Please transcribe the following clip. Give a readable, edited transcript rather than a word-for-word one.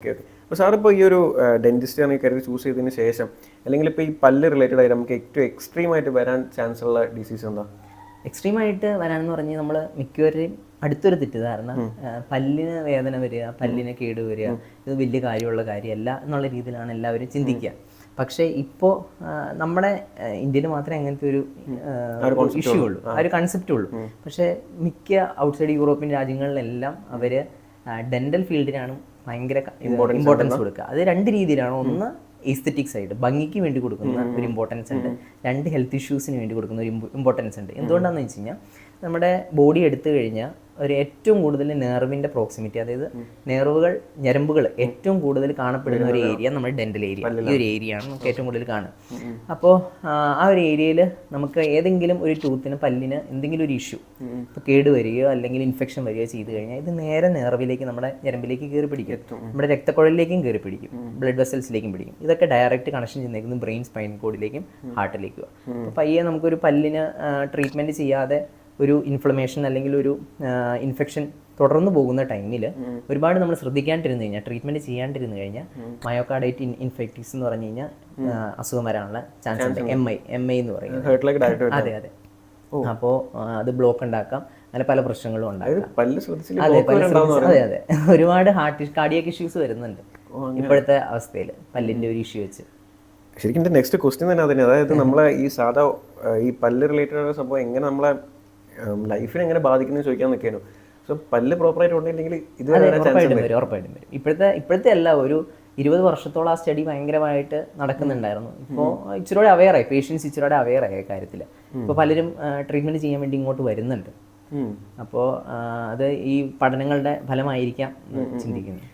Okay okay. അപ്പോൾ sir ഇപ്പോൾ ഈ ഒരു ഡെന്റിസ്റ്റ് ആണ് കരിയർ ചൂസ് ചെയ്തതിന് ശേഷം അല്ലെങ്കിൽ ഇപ്പോൾ ഈ പല്ല് റിലേറ്റഡ് ആയിട്ട് നമുക്ക് ഏറ്റവും എക്സ്ട്രീം ആയിട്ട് വരാൻ ചാൻസ് ഉള്ള ഡിസീസ് എന്താ? എക്സ്ട്രീമായിട്ട് വരാനെന്ന് പറഞ്ഞാൽ നമ്മൾ മിക്കവരെയും അടുത്തൊരു തെറ്റിദ്ധാരണ പല്ലിന് വേദന വരിക, പല്ലിന് കേട് വരിക, ഇത് വലിയ കാര്യമുള്ള കാര്യമല്ല എന്നുള്ള രീതിയിലാണ് എല്ലാവരും ചിന്തിക്കുക. പക്ഷേ ഇപ്പോൾ നമ്മുടെ ഇന്ത്യയിൽ മാത്രമേ അങ്ങനത്തെ ഒരു ഇഷ്യൂ ഉള്ളൂ, ആ ഒരു കൺസെപ്റ്റ് ഉള്ളൂ. പക്ഷേ മിക്ക ഔട്ട്സൈഡ് യൂറോപ്യൻ രാജ്യങ്ങളിലെല്ലാം അവർ ഡെന്റൽ ഫീൽഡിനാണ് ഭയങ്കര ഇമ്പോർട്ടൻസ് കൊടുക്കുക. അത് രണ്ട് രീതിയിലാണ്. ഒന്ന് എസ്തെറ്റിക് സൈഡ്, ഭംഗിക്ക് വേണ്ടി കൊടുക്കുന്ന ഒരു ഇമ്പോർട്ടൻസ് ഉണ്ട്. രണ്ട് ഹെൽത്ത് ഇഷ്യൂസിന് വേണ്ടി കൊടുക്കുന്ന ഒരു ഇമ്പോർട്ടൻസ് ഉണ്ട്. എന്തുകൊണ്ടാണെന്ന് വെച്ച് കഴിഞ്ഞാൽ നമ്മുടെ ബോഡി എടുത്തു കഴിഞ്ഞാൽ ഒരു ഏറ്റവും കൂടുതൽ നെർവിൻ്റെ പ്രോക്സിമിറ്റി, അതായത് ഞരമ്പുകൾ ഏറ്റവും കൂടുതൽ കാണപ്പെടുന്ന ഒരു ഏരിയ നമ്മുടെ ഡെന്റൽ ഏരിയ. ഈ ഒരു ഏരിയയാണ് നമുക്ക് ഏറ്റവും കൂടുതൽ കാണുക. അപ്പോൾ ആ ഒരു ഏരിയയിൽ നമുക്ക് ഏതെങ്കിലും ഒരു ടൂത്തിന്, പല്ലിന് എന്തെങ്കിലും ഒരു ഇഷ്യൂ, ഇപ്പോൾ കേട് വരികയോ അല്ലെങ്കിൽ ഇൻഫെക്ഷൻ വരികയോ ചെയ്ത് കഴിഞ്ഞാൽ ഇത് നേരെ നെർവിലേക്ക്, നമ്മുടെ ഞരമ്പിലേക്ക് കയറി പിടിക്കും, നമ്മുടെ രക്തക്കുഴലിലേക്കും കയറി പിടിക്കും, ബ്ലഡ് വെസൽസിലേക്കും പിടിക്കും. ഇതൊക്കെ ഡയറക്റ്റ് കണക്ഷൻ ചെയ്യുന്നേക്കുന്നത് ബ്രെയിൻ സ്പൈൻ കോഡിലേക്കും ഹാർട്ടിലേക്കും. അപ്പോൾ പയ്യെ നമുക്കൊരു പല്ലിന് ട്രീറ്റ്മെൻറ്റ് ചെയ്യാതെ ഒരു ഇൻഫ്ലമേഷൻ അല്ലെങ്കിൽ ഒരു ഇൻഫെക്ഷൻ തുടർന്ന് പോകുന്ന ടൈമിൽ ഒരുപാട് നമ്മൾ ശ്രദ്ധിക്കാണ്ടിരുന്നു കഴിഞ്ഞാൽ, ട്രീറ്റ്മെൻറ്റ് ചെയ്യാണ്ടിരുന്നു കഴിഞ്ഞാൽ മയോകാർഡൈറ്റ് ഇൻഫെക്റ്റീസ് എന്ന് പറഞ്ഞു കഴിഞ്ഞാൽ അസുഖം വരാനുള്ള ചാൻസ് ഉണ്ട്. എം ഐ എന്ന് പറയുന്നത്. അതെ അതെ. അപ്പോൾ അത് ബ്ലോക്ക് ഉണ്ടാക്കാം, അങ്ങനെ പല പ്രശ്നങ്ങളും ഉണ്ടാക്കാം. അതെ അതെ, ഒരുപാട് കാർഡിയാക് ഇഷ്യൂസ് വരുന്നുണ്ട് ഇപ്പോഴത്തെ അവസ്ഥയിൽ പല്ലിൻ്റെ ഒരു ഇഷ്യൂ വെച്ച്. ശരിക്കും എൻ്റെ നെക്സ്റ്റ് ക്വസ്റ്റ്യൻ തന്നെ അതന്നെ. അതായത് നമ്മളെ ഈ സാധാ ഈ പല്ല് റിലേറ്റഡ് ആയ സംഭവം എങ്ങനെ നമ്മളെ ലൈഫിനെ എങ്ങനെ ബാധിക്കുന്നത് ചോദിക്കാൻ നിൽക്കാനോ. സോ പല്ല് പ്രോപ്പറായിട്ട് ഉണ്ടെങ്കിൽ ഇത് ഉറപ്പായിട്ടും വരും. ഇപ്പോഴത്തെ അല്ല, ഒരു 20 വർഷത്തോളം ആ സ്റ്റഡി ഭയങ്കരമായിട്ട് നടക്കുന്നുണ്ടായിരുന്നു. ഇപ്പോൾ ഇച്ചിരൂടെ അവെയറായി, പേഷ്യൻസ് ഇച്ചിരൂടെ അവെയറായി കാര്യത്തിൽ. ഇപ്പോൾ പലരും ട്രീറ്റ്മെൻറ്റ് ചെയ്യാൻ വേണ്ടി ഇങ്ങോട്ട് വരുന്നുണ്ട്. അപ്പോൾ അത് ഈ പഠനങ്ങളുടെ ഫലമായിരിക്കാം ചിന്തിക്കുന്നത്.